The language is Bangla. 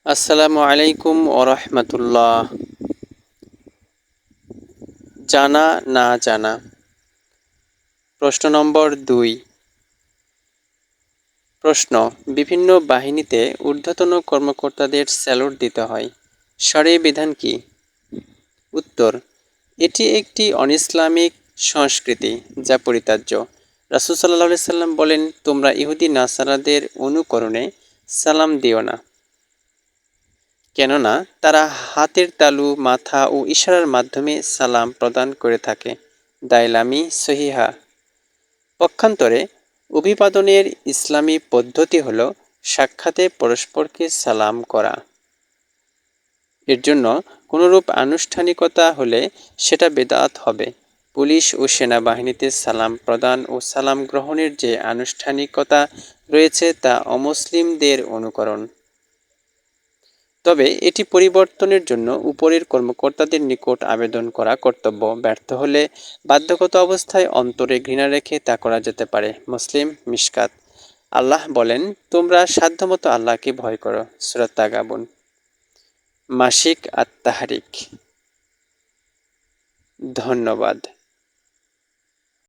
আসসালামু আলাইকুম ওরহমতুল্লাহ। জানা না জানা। প্রশ্ন নম্বর ২। প্রশ্ন: বিভিন্ন বাহিনীতে ঊর্ধ্বতন কর্মকর্তাদের স্যালুট দিতে হয়। শরঈ বিধান কি? উত্তর: এটি একটি অনিসলামিক সংস্কৃতি যা পরিত্যাজ্য। রাসূল সাল্লাল্লাহু আলাইহি সাল্লাম বলেন, তোমরা ইহুদি নাসারাদের অনুকরণে সালাম দিও না, কেননা তারা হাতের তালু, মাথা ও ইশারার মাধ্যমে সালাম প্রদান করে থাকে। দাইলামি সহিহা। পক্ষান্তরে অভিবাদনের ইসলামী পদ্ধতি হল সাক্ষাতে পরস্পরকে সালাম করা। এর জন্য কোনরূপ আনুষ্ঠানিকতা হলে সেটা বেদাত হবে। পুলিশ ও সেনাবাহিনীতে সালাম প্রদান ও সালাম গ্রহণের যে আনুষ্ঠানিকতা রয়েছে তা অমুসলিমদের অনুকরণ। তবে এটি পরিবর্তনের জন্য উপরের কর্মকর্তাদের নিকট আবেদন করা কর্তব্য। ব্যর্থ হলে বাধ্যগত অবস্থায় অন্তরে ঘৃণা রেখে তা করা যেতে পারে। মুসলিম মিশকাত। আল্লাহ বলেন, তোমরা সাধ্যমতো আল্লাহকে ভয় করো। সূরা তাগাবুন। মাসিক আত-তাহরিক। ধন্যবাদ।